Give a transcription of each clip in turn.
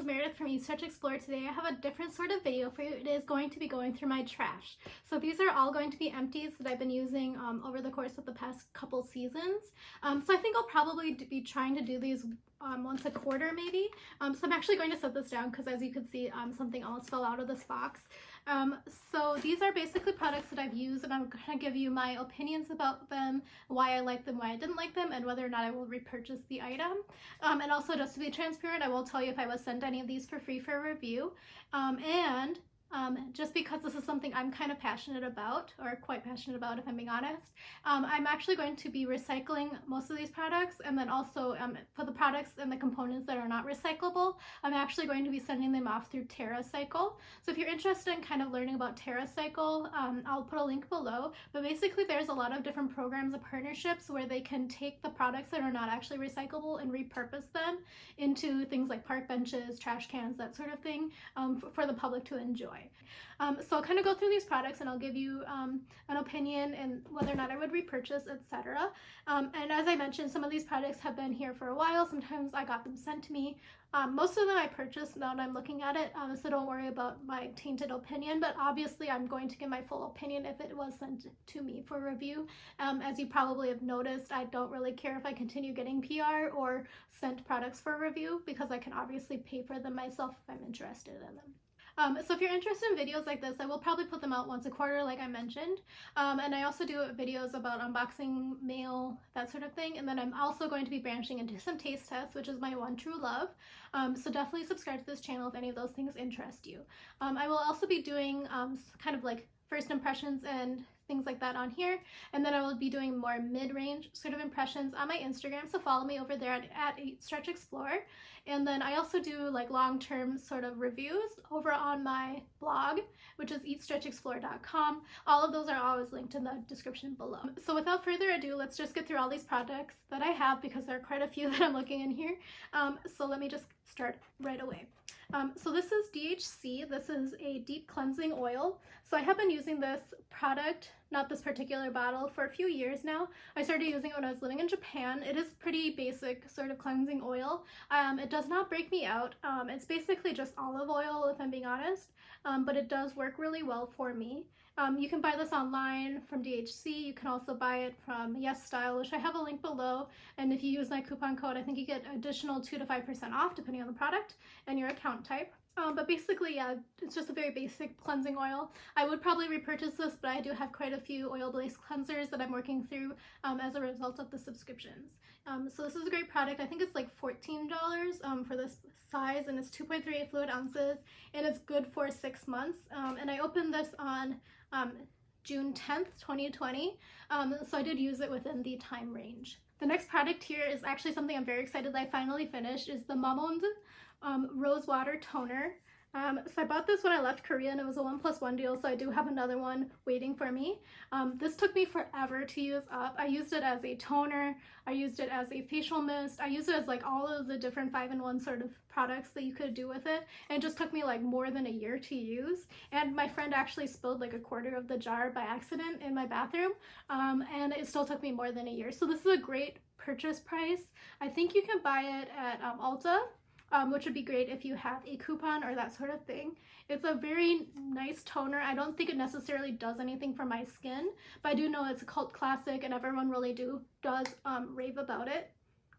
is Meredith from East Explore. Today I have a different sort of video for you. It is going to be going through my trash. So these are all going to be empties that I've been using over the course of the past couple seasons. So I think I'll probably be trying to do these once a quarter maybe. So I'm actually going to set this down because as you can see something else fell out of this box. So these are basically products that I've used, and I'm going to give you my opinions about them, why I like them, why I didn't like them, and whether or not I will repurchase the item. And also, just to be transparent, I will tell you if I was sent any of these for free for review. Just because this is something I'm kind of passionate about, or quite passionate about if I'm being honest, I'm actually going to be recycling most of these products, and then also for the products and the components that are not recyclable, I'm actually going to be sending them off through TerraCycle. So if you're interested in kind of learning about TerraCycle, I'll put a link below, but basically there's a lot of different programs and partnerships where they can take the products that are not actually recyclable and repurpose them into things like park benches, trash cans, that sort of thing, for the public to enjoy. So I'll kind of go through these products and I'll give you an opinion and whether or not I would repurchase, etc. And as I mentioned, some of these products have been here for a while. Sometimes I got them sent to me. Most of them I purchased now that I'm looking at it, so don't worry about my tainted opinion, but obviously I'm going to give my full opinion if it was sent to me for review. As you probably have noticed, I don't really care if I continue getting PR or sent products for review because I can obviously pay for them myself if I'm interested in them. So if you're interested in videos like this, I will probably put them out once a quarter like I mentioned, and I also do videos about unboxing, mail, that sort of thing, and then I'm also going to be branching into some taste tests, which is my one true love, so definitely subscribe to this channel if any of those things interest you. I will also be doing kind of like first impressions and things like that on here, and then I will be doing more mid-range sort of impressions on my Instagram, so follow me over there at EatStretchExplore. And then I also do like long-term sort of reviews over on my blog, which is eatstretchexplore.com. All of those are always linked in the description below. So without further ado, let's just get through all these products that I have because there are quite a few that I'm looking in here. So let me just start right away. So this is DHC. This is a deep cleansing oil. So I have been using this product, not this particular bottle, for a few years now. I started using it when I was living in Japan. It is pretty basic sort of cleansing oil. It does not break me out. It's basically just olive oil if I'm being honest, but it does work really well for me. You can buy this online from DHC. You can also buy it from Yes Style, which I have a link below. And if you use my coupon code, I think you get additional 2 to 5% off depending on the product and your account type. But basically, yeah, it's just a very basic cleansing oil. I would probably repurchase this, but I do have quite a few oil-based cleansers that I'm working through as a result of the subscriptions. So this is a great product. I think it's like $14 for this size, and it's 2.38 fluid ounces, and it's good for 6 months. And I opened this on June 10th, 2020, so I did use it within the time range. The next product here is actually something I'm very excited that I finally finished, is the Mamonde Rose Water Toner. So I bought this when I left Korea and it was a 1+1 deal, so I do have another one waiting for me. This took me forever to use up. I used it as a toner, I used it as a facial mist, I used it as like all of the different 5-in-1 sort of products that you could do with it, and it just took me like more than a year to use. And my friend actually spilled like a quarter of the jar by accident in my bathroom, and it still took me more than a year. So this is a great purchase price. I think you can buy it at Ulta, which would be great if you have a coupon or that sort of thing. It's a very nice toner. I don't think it necessarily does anything for my skin, but I do know it's a cult classic and everyone really does rave about it.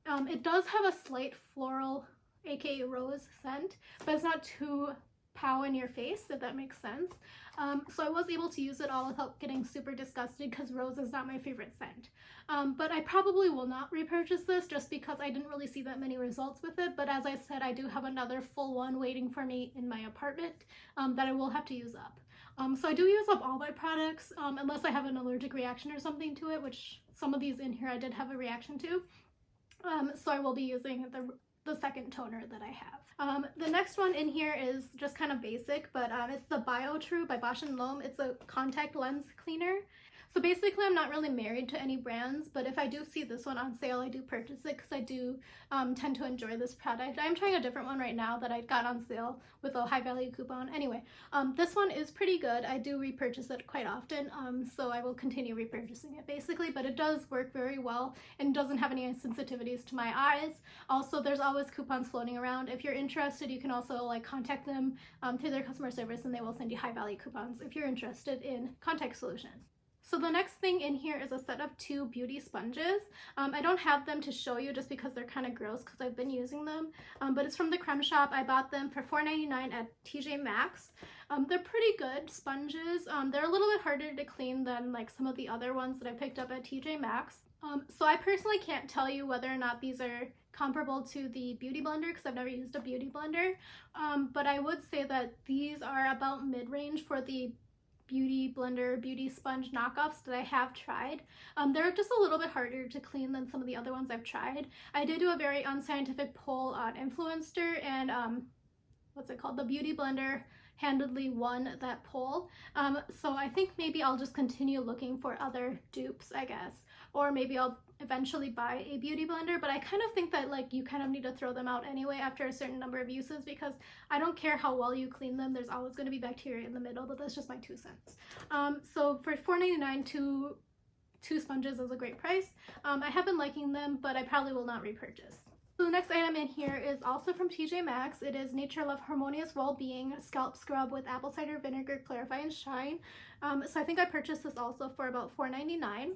It does have a slight floral, aka rose scent, but it's not too pow in your face, if that makes sense. So I was able to use it all without getting super disgusted because rose is not my favorite scent. But I probably will not repurchase this just because I didn't really see that many results with it. But as I said, I do have another full one waiting for me in my apartment that I will have to use up. So I do use up all my products unless I have an allergic reaction or something to it, which some of these in here I did have a reaction to. So I will be using the second toner that I have. The next one in here is just kind of basic, but it's the BioTrue by Bausch & Lomb. It's a contact lens cleaner. So basically, I'm not really married to any brands, but if I do see this one on sale, I do purchase it because I do tend to enjoy this product. I'm trying a different one right now that I got on sale with a high value coupon. Anyway, this one is pretty good. I do repurchase it quite often, so I will continue repurchasing it basically, but it does work very well and doesn't have any sensitivities to my eyes. Also, there's always coupons floating around. If you're interested, you can also like contact them through their customer service, and they will send you high value coupons if you're interested in contact solutions. So the next thing in here is a set of 2 beauty sponges. I don't have them to show you just because they're kind of gross because I've been using them, but it's from the Creme Shop. I bought them for $4.99 at TJ Maxx. They're pretty good sponges. They're a little bit harder to clean than like some of the other ones that I picked up at TJ Maxx. So I personally can't tell you whether or not these are comparable to the Beauty Blender because I've never used a Beauty Blender, but I would say that these are about mid-range for the Beauty Blender beauty sponge knockoffs that I have tried. They're just a little bit harder to clean than some of the other ones I've tried. I did do a very unscientific poll on Influencer, and what's it called? The Beauty Blender handedly won that poll. So I think maybe I'll just continue looking for other dupes, I guess. Or maybe I'll eventually buy a Beauty Blender, but I kind of think that like you kind of need to throw them out anyway after a certain number of uses, because I don't care how well you clean them, there's always going to be bacteria in the middle, but that's just my 2 cents. So for $4.99, two sponges is a great price. I have been liking them, but I probably will not repurchase. So the next item in here is also from TJ Maxx. It is Nature Love Harmonious Well-Being Scalp Scrub with Apple Cider Vinegar Clarify and Shine. So I think I purchased this also for about $4.99.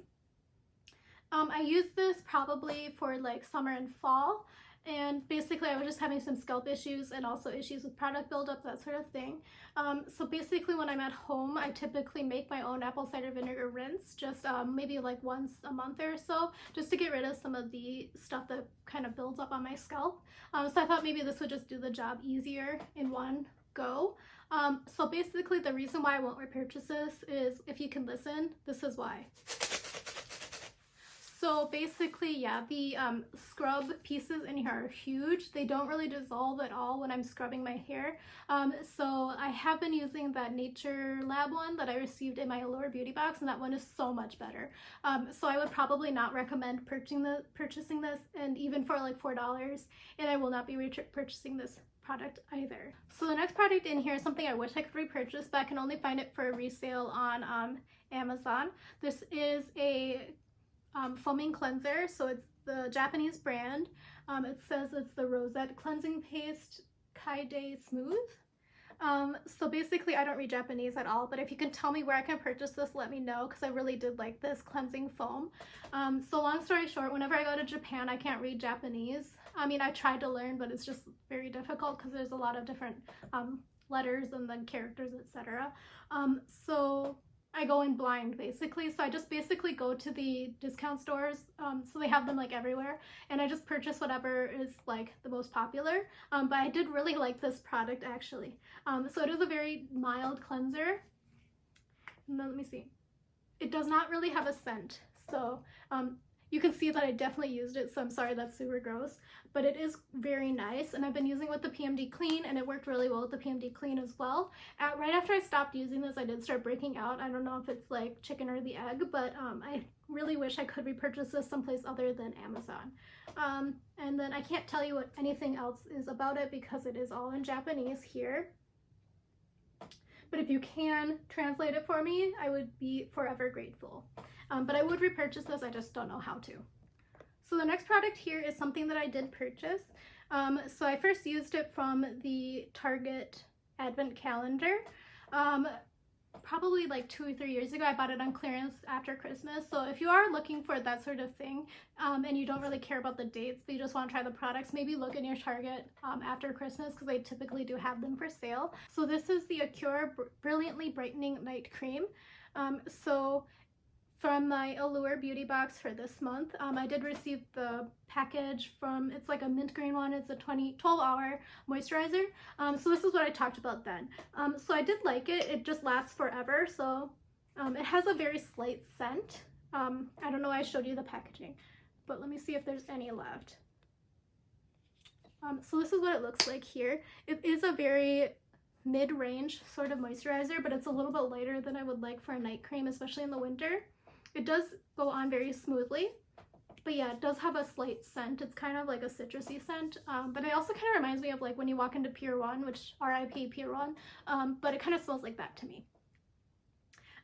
I used this probably for like summer and fall, and basically I was just having some scalp issues and also issues with product buildup, that sort of thing. So basically when I'm at home, I typically make my own apple cider vinegar rinse, just maybe like once a month or so, just to get rid of some of the stuff that kind of builds up on my scalp. So I thought maybe this would just do the job easier in one go. So basically the reason why I won't repurchase this is, if you can listen, this is why. So basically, yeah, the scrub pieces in here are huge. They don't really dissolve at all when I'm scrubbing my hair. So I have been using that Nature Lab one that I received in my Allure beauty box, and that one is so much better. So I would probably not recommend purchasing this, and even for like $4, and I will not be purchasing this product either. So the next product in here is something I wish I could repurchase, but I can only find it for resale on Amazon. This is a foaming cleanser, so it's the Japanese brand. It says it's the Rosette Cleansing Paste Kaide Smooth. So basically I don't read Japanese at all, but if you can tell me where I can purchase this, let me know, because I really did like this cleansing foam. So long story short, whenever I go to Japan, I can't read Japanese. I mean, I tried to learn, but it's just very difficult because there's a lot of different letters and then characters, etc. So I go in blind basically, so I just basically go to the discount stores, so they have them like everywhere, and I just purchase whatever is like the most popular, but I did really like this product actually. So it is a very mild cleanser. Now, let me see, it does not really have a scent, so you can see that I definitely used it, so I'm sorry that's super gross, but it is very nice, and I've been using it with the PMD Clean, and it worked really well with the PMD Clean as well. Right after I stopped using this, I did start breaking out. I don't know if it's like chicken or the egg, but I really wish I could repurchase this someplace other than Amazon. And then I can't tell you what anything else is about it because it is all in Japanese here. But if you can translate it for me, I would be forever grateful. But I would repurchase this, I just don't know how to. So the next product here is something that I did purchase. So I first used it from the Target Advent Calendar. Probably like 2 or 3 years ago. I bought it on clearance after Christmas. So if you are looking for that sort of thing, and you don't really care about the dates, but you just want to try the products, maybe look in your Target after Christmas, because they typically do have them for sale. So this is the Acura Brilliantly Brightening Night Cream. So from my Allure beauty box for this month, I did receive the package from, it's like a mint green one, it's a 12-hour moisturizer. So this is what I talked about then. So I did like it. It just lasts forever. So it has a very slight scent. I don't know why I showed you the packaging, but let me see if there's any left. So this is what it looks like here. It is a very mid-range sort of moisturizer, but it's a little bit lighter than I would like for a night cream, especially in the winter. It does go on very smoothly. But yeah, it does have a slight scent. It's kind of like a citrusy scent, but it also kind of reminds me of like when you walk into Pier 1, which RIP Pier 1, but it kind of smells like that to me.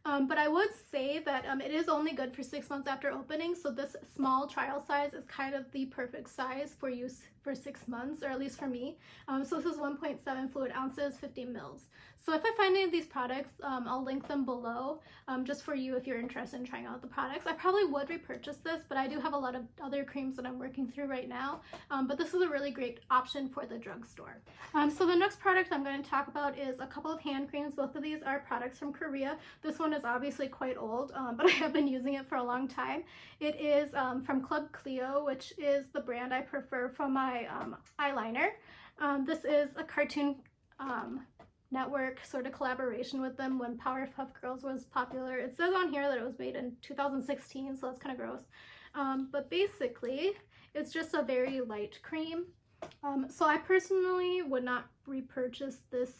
But I would say that it is only good for 6 months after opening, so this small trial size is kind of the perfect size for use for 6 months, or at least for me. So this is 1.7 fluid ounces, 50 mils. So if I find any of these products, I'll link them below just for you if you're interested in trying out the products. I probably would repurchase this, but I do have a lot of other creams that I'm working through right now. But this is a really great option for the drugstore. So the next product I'm going to talk about is a couple of hand creams. Both of these are products from Korea. This one is obviously quite old, but I have been using it for a long time. It is from Club Cleo, which is the brand I prefer for my eyeliner. This is a Cartoon Network sort of collaboration with them when Powerpuff Girls was popular. It says on here that it was made in 2016, so that's kind of gross. But basically, it's just a very light cream. So I personally would not repurchase this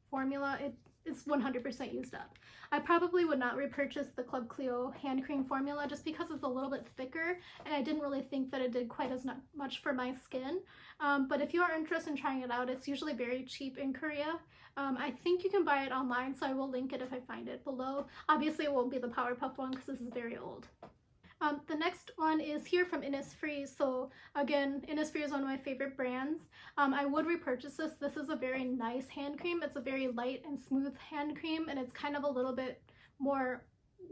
formula. It's 100% used up. I probably would not repurchase the Club Cleo hand cream formula just because it's a little bit thicker, and I didn't really think that it did quite as much for my skin. But if you are interested in trying it out, it's usually very cheap in Korea. I think you can buy it online, so I will link it if I find it below. Obviously, it won't be the Powerpuff one because this is very old. The next one is here from Innisfree. So again, Innisfree is one of my favorite brands. I would repurchase this. This is a very nice hand cream. It's a very light and smooth hand cream, and it's kind of a little bit more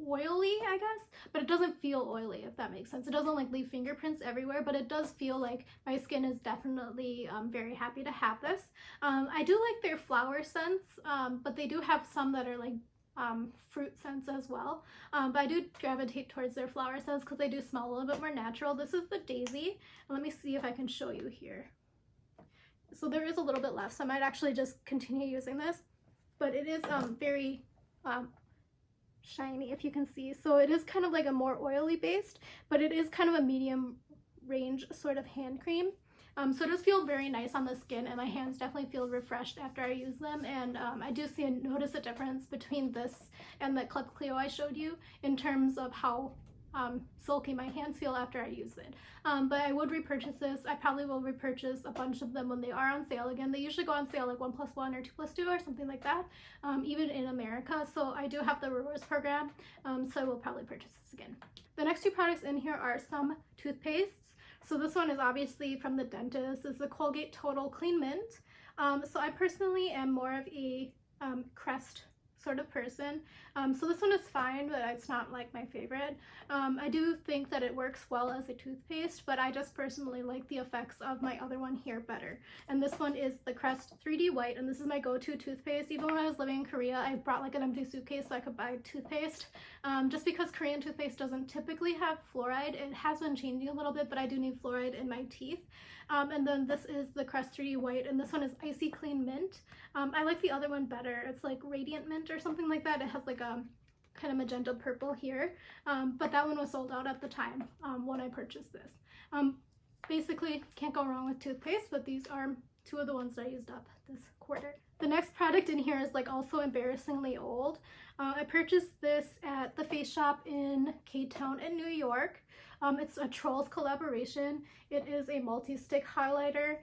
oily, I guess, but it doesn't feel oily, if that makes sense. It doesn't like leave fingerprints everywhere, but it does feel like my skin is definitely very happy to have this. I do like their flower scents, but they do have some that are like fruit scents as well, but I do gravitate towards their flower scents because they do smell a little bit more natural. This is the Daisy, and let me see if I can show you here. So there is a little bit left, so I might actually just continue using this, but it is very shiny, if you can see. So it is kind of like a more oily based, but it is kind of a medium range sort of hand cream. So it does feel very nice on the skin, and my hands definitely feel refreshed after I use them. And I do notice a difference between this and the Club Cleo I showed you in terms of how silky my hands feel after I use it. But I would repurchase this. I probably will repurchase a bunch of them when they are on sale again. They usually go on sale like 1+1 or 2+2 or something like that, even in America. So I do have the rewards program, so I will probably purchase this again. The next two products in here are some toothpastes. So this one is obviously from the dentist. It's the Colgate Total Clean Mint. So I personally am more of a Crest sort of person. So this one is fine, but it's not like my favorite. I do think that it works well as a toothpaste, but I just personally like the effects of my other one here better. And this one is the Crest 3D White, and this is my go-to toothpaste. Even when I was living in Korea, I brought like an empty suitcase so I could buy toothpaste. Just because Korean toothpaste doesn't typically have fluoride. It has been changing a little bit, but I do need fluoride in my teeth. And then this is the Crest 3D White, and this one is Icy Clean Mint. I like the other one better. It's like Radiant Mint or something like that. It has like a kind of magenta purple here, but that one was sold out at the time when I purchased this. Basically, can't go wrong with toothpaste, but these are two of the ones that I used up this quarter. The next product in here is like also embarrassingly old. I purchased this at the Face Shop in K-Town in New York. It's a Trolls collaboration. It is a multi-stick highlighter.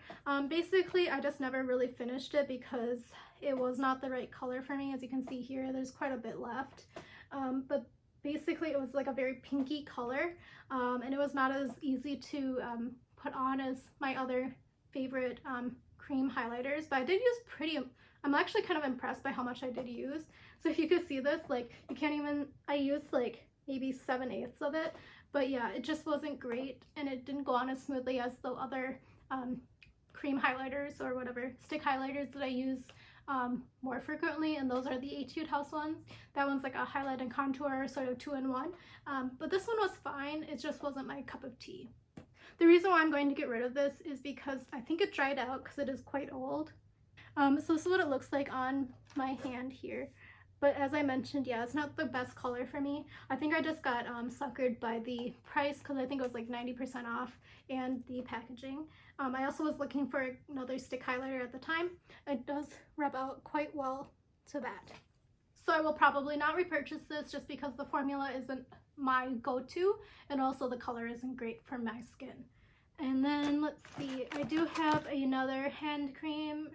Basically, I just never really finished it because it was not the right color for me. As you can see here, there's quite a bit left. But basically, it was like a very pinky color, and it was not as easy to put on as my other favorite cream highlighters. But I did use I'm actually kind of impressed by how much I did use. So if you could see this, like you can't even, I used like maybe 7/8 of it. But yeah, it just wasn't great, and it didn't go on as smoothly as the other cream highlighters or whatever, stick highlighters that I use more frequently, and those are the Etude House ones. That one's like a highlight and contour, sort of 2-in-1. But this one was fine, it just wasn't my cup of tea. The reason why I'm going to get rid of this is because I think it dried out because it is quite old. So this is what it looks like on my hand here. But as I mentioned, yeah, it's not the best color for me. I think I just got suckered by the price because I think it was like 90% off and the packaging. I also was looking for another stick highlighter at the time. It does rub out quite well to that. So I will probably not repurchase this just because the formula isn't my go-to, and also the color isn't great for my skin. And then let's see, I do have another hand cream.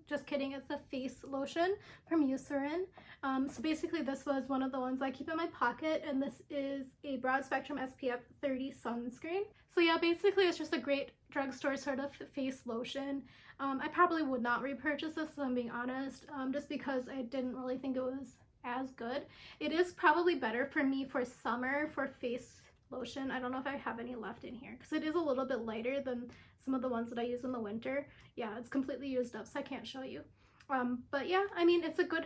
Just kidding, it's a face lotion from Eucerin. So basically this was one of the ones I keep in my pocket, and this is a broad spectrum SPF 30 sunscreen. So yeah, basically it's just a great drugstore sort of face lotion. I probably would not repurchase this, if I'm being honest, just because I didn't really think it was as good. It is probably better for me for summer for face lotion. I don't know if I have any left in here because it is a little bit lighter than some of the ones that I use in the winter. Yeah, it's completely used up, so I can't show you. But yeah, I mean, it's a good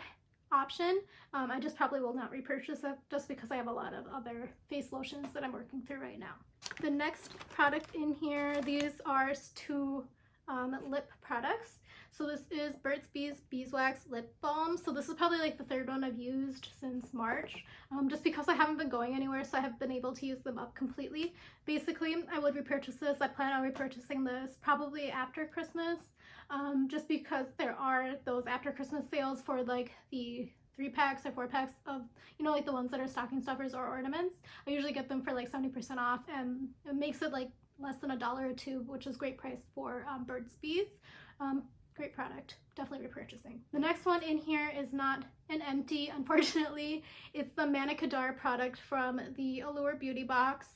option. I just probably will not repurchase it just because I have a lot of other face lotions that I'm working through right now. The next product in here, these are two lip products. So this is Burt's Bees Beeswax Lip Balm. So this is probably like the third one I've used since March, just because I haven't been going anywhere, so I have been able to use them up completely. Basically, I would repurchase this. I plan on repurchasing this probably after Christmas, just because there are those after Christmas sales for like the 3-packs or 4-packs of, you know, like the ones that are stocking stuffers or ornaments. I usually get them for like 70% off, and it makes it like less than $1 or $2, which is great price for Burt's Bees. Great product, definitely repurchasing. The next one in here is not an empty, unfortunately. It's the Manicadar product from the Allure Beauty Box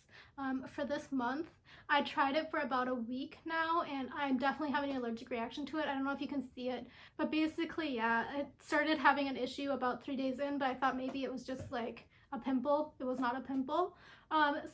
for this month. I tried it for about a week now, and I'm definitely having an allergic reaction to it. I don't know if you can see it, but basically, yeah, it started having an issue about 3 days in, but I thought maybe it was just like a pimple. It was not a pimple.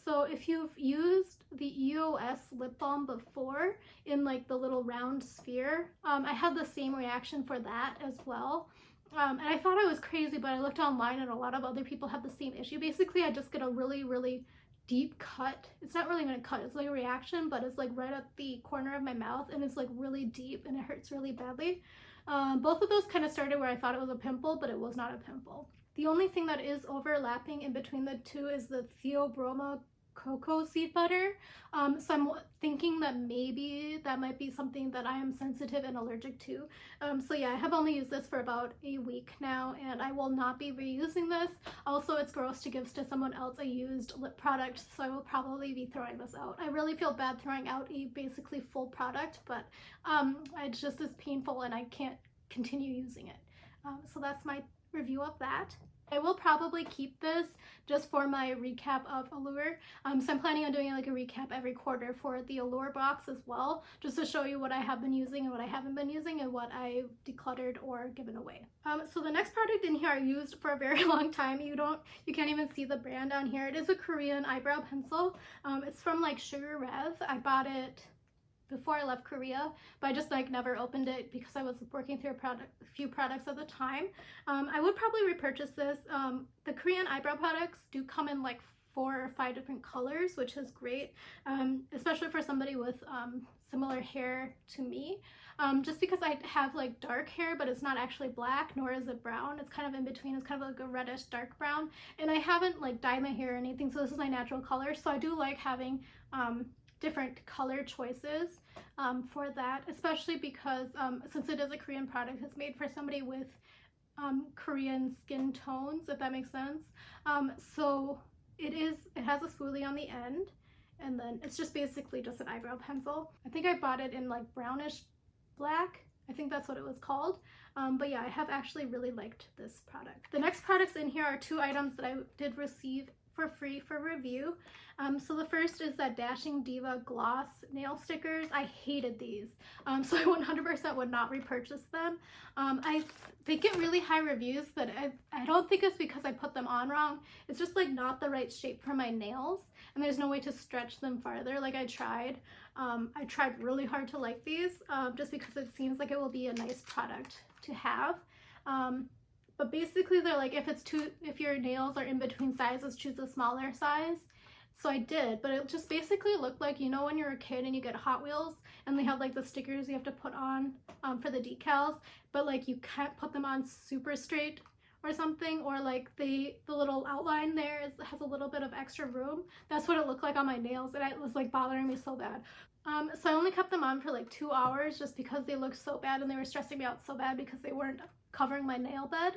So if you've used the EOS lip balm before in like the little round sphere, I had the same reaction for that as well. And I thought I was crazy, but I looked online and a lot of other people have the same issue. Basically, I just get a really, really deep cut. It's not really even a cut, it's like a reaction, but it's like right at the corner of my mouth, and it's like really deep and it hurts really badly. Both of those kind of started where I thought it was a pimple, but it was not a pimple. The only thing that is overlapping in between the two is the Theobroma cocoa seed butter. So I'm thinking that maybe that might be something that I am sensitive and allergic to. So yeah, I have only used this for about a week now, and I will not be reusing this. Also, it's gross to give to someone else a used lip product, so I will probably be throwing this out. I really feel bad throwing out a basically full product, but it's just as painful and I can't continue using it. So that's my review of that. I will probably keep this just for my recap of Allure. So I'm planning on doing like a recap every quarter for the Allure box as well, just to show you what I have been using and what I haven't been using and what I've decluttered or given away. So the next product in here I used for a very long time. You can't even see the brand on here. It is a Korean eyebrow pencil. It's from like Sugar Rev. I bought it before I left Korea, but I just like never opened it because I was working through a few products at the time. I would probably repurchase this. The Korean eyebrow products do come in like 4 or 5 different colors, which is great, especially for somebody with similar hair to me. Just because I have like dark hair, but it's not actually black, nor is it brown. It's kind of in between. It's kind of like a reddish dark brown, and I haven't like dyed my hair or anything, so this is my natural color. So I do like having different color choices for that, especially because since it is a Korean product, it's made for somebody with Korean skin tones, if that makes sense. So it has a spoolie on the end, and then it's just basically just an eyebrow pencil. I think I bought it in like brownish black. I think that's what it was called. But yeah, I have actually really liked this product. The next products in here are 2 items that I did receive for free for review. So the first is that Dashing Diva gloss nail stickers. I hated these, so I 100% would not repurchase them. They get really high reviews, but I don't think it's because I put them on wrong. It's just like not the right shape for my nails, and there's no way to stretch them farther. Like I tried really hard to like these, just because it seems like it will be a nice product to have. But basically they're like, if your nails are in between sizes, choose a smaller size. So I did, but it just basically looked like, you know, when you're a kid and you get Hot Wheels and they have like the stickers you have to put on for the decals, but like you can't put them on super straight or something, or like the little outline there has a little bit of extra room. That's what it looked like on my nails, and it was like bothering me so bad. So I only kept them on for like 2 hours just because they looked so bad and they were stressing me out so bad because they weren't covering my nail bed.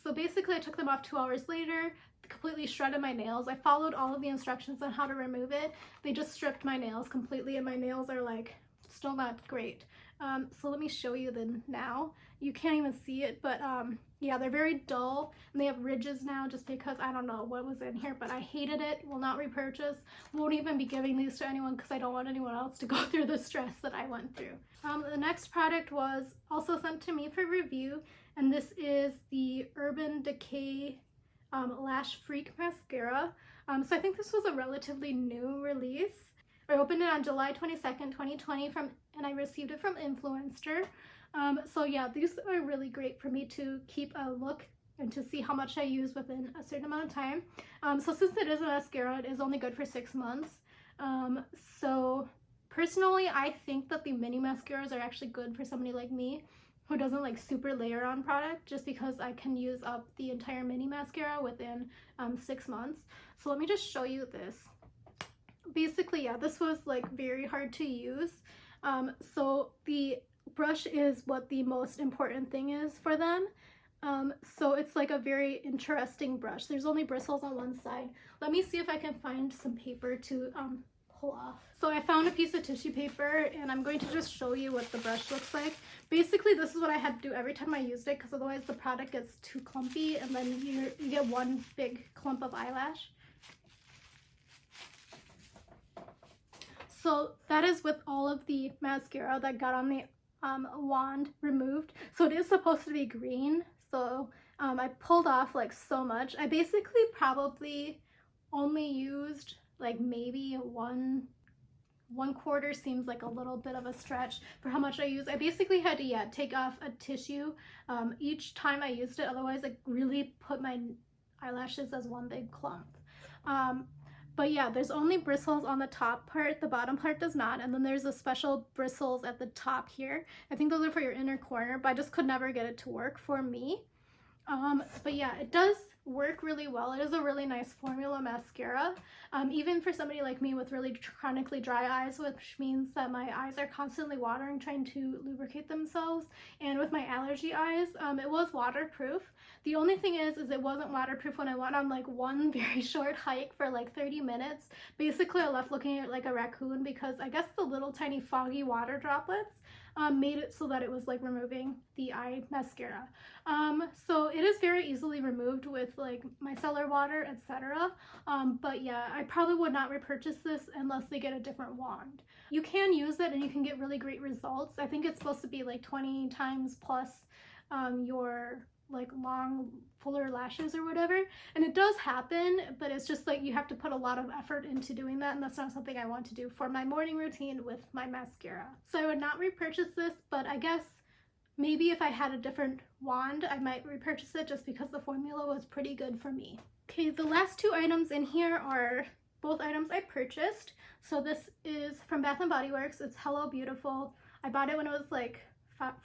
So basically I took them off 2 hours later, completely shredded my nails. I followed all of the instructions on how to remove it. They just stripped my nails completely and my nails are like still not great. So let me show you them now. You can't even see it, but yeah, they're very dull and they have ridges now just because I don't know what was in here, but I hated it. Will not repurchase. Won't even be giving these to anyone because I don't want anyone else to go through the stress that I went through. The next product was also sent to me for review, and this is the Urban Decay Lash Freak Mascara. So I think this was a relatively new release. I opened it on July 22nd, 2020 and I received it from Influencer. So yeah, these are really great for me to keep a look and to see how much I use within a certain amount of time. So since it is a mascara, it is only good for 6 months. So personally, I think that the mini mascaras are actually good for somebody like me who doesn't like super layer on product, just because I can use up the entire mini mascara within 6 months. So let me just show you this. Basically, yeah, this was like very hard to use. So the brush is what the most important thing is for them. So it's like a very interesting brush. There's only bristles on one side. Let me see if I can find some paper to pull off. So I found a piece of tissue paper and I'm going to just show you what the brush looks like. Basically, this is what I had to do every time I used it because otherwise the product gets too clumpy and then you get one big clump of eyelash. So that is with all of the mascara that got on the wand removed. So it is supposed to be green. So I pulled off like so much. I basically probably only used like maybe one quarter. Seems like a little bit of a stretch for how much I use. I basically had to take off a tissue each time I used it. Otherwise it really put my eyelashes as one big clump. But yeah, there's only bristles on the top part, the bottom part does not, and then there's a special bristles at the top here. I think those are for your inner corner, but I just could never get it to work for me. But yeah, it does work really well. It is a really nice formula mascara, even for somebody like me with really chronically dry eyes, which means that my eyes are constantly watering trying to lubricate themselves, and with my allergy eyes, it was waterproof. The only thing is it wasn't waterproof when I went on like one very short hike for like 30 minutes. Basically I left looking at like a raccoon because I guess the little tiny foggy water droplets made it so that it was like removing the eye mascara. So it is very easily removed with like micellar water, etc. But yeah, I probably would not repurchase this unless they get a different wand. You can use it and you can get really great results. I think it's supposed to be like 20 times plus your like long fuller lashes or whatever, and it does happen, but it's just like you have to put a lot of effort into doing that, and that's not something I want to do for my morning routine with my mascara. So I would not repurchase this, but I guess maybe if I had a different wand I might repurchase it just because the formula was pretty good for me. Okay, the last two items in here are both items I purchased. So this is from Bath & Body Works. It's Hello Beautiful. I bought it when it was like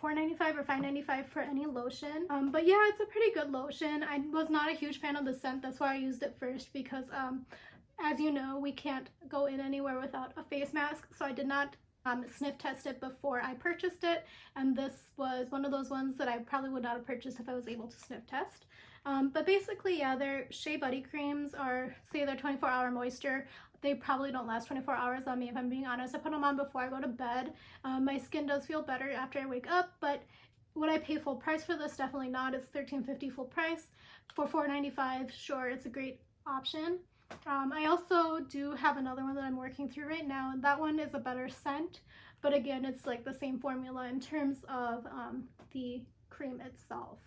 $4.95 or $5.95 for any lotion. But yeah, it's a pretty good lotion. I was not a huge fan of the scent. That's why I used it first because as you know, we can't go in anywhere without a face mask. So I did not sniff test it before I purchased it. And this was one of those ones that I probably would not have purchased if I was able to sniff test. But basically, yeah, their Shea Buddy Creams are, say they're 24-hour moisture. They probably don't last 24 hours on me, if I'm being honest. I put them on before I go to bed. My skin does feel better after I wake up, but would I pay full price for this? Definitely not. It's $13.50 full price. For $4.95, sure, it's a great option. I also do have another one that I'm working through right now, and that one is a better scent, but again, it's like the same formula in terms of the cream itself.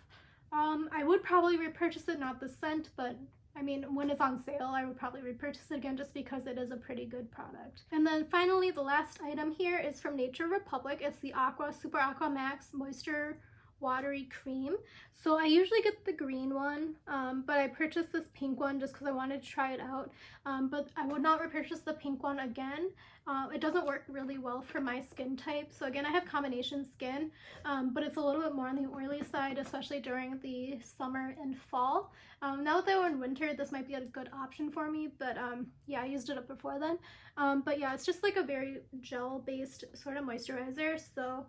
I would probably repurchase it, not the scent, but I mean, when it's on sale, I would probably repurchase it again just because it is a pretty good product. And then finally, the last item here is from Nature Republic. It's the Super Aqua Max Moisture watery cream. So I usually get the green one, but I purchased this pink one just because I wanted to try it out. But I would not repurchase the pink one again. It doesn't work really well for my skin type. So again, I have combination skin, but it's a little bit more on the oily side, especially during the summer and fall. Now that we're in winter, this might be a good option for me, but yeah, I used it up before then. But yeah, it's just like a very gel-based sort of moisturizer. So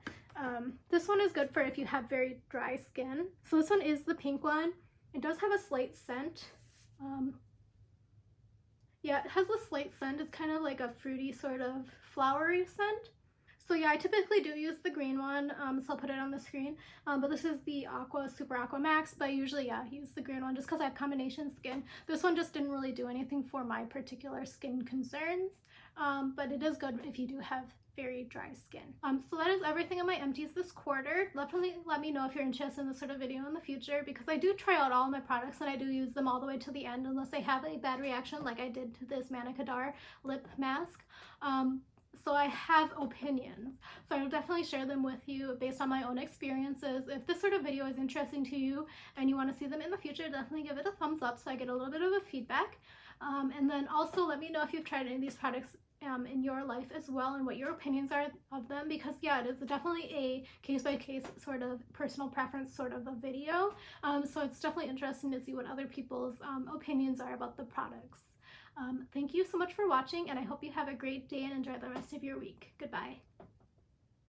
this one is good for if you have very dry skin. So this one is the pink one. It does have a slight scent. Yeah, it has a slight scent. It's kind of like a fruity sort of flowery scent. So yeah, I typically do use the green one, so I'll put it on the screen. But this is the Super Aqua Max, but I usually, yeah, use the green one just because I have combination skin. This one just didn't really do anything for my particular skin concerns, but it is good if you do have very dry skin. So that is everything on my empties this quarter. Definitely let me know if you're interested in this sort of video in the future, because I do try out all my products and I do use them all the way to the end unless I have a bad reaction like I did to this Manicadar lip mask. So I have opinions, so I'll definitely share them with you based on my own experiences. If this sort of video is interesting to you and you want to see them in the future, definitely give it a thumbs up so I get a little bit of a feedback. And then also let me know if you've tried any of these products in your life as well, and what your opinions are of them, because yeah, it is definitely a case-by-case sort of personal preference sort of a video. So it's definitely interesting to see what other people's opinions are about the products. Thank you so much for watching, and I hope you have a great day and enjoy the rest of your week. Goodbye.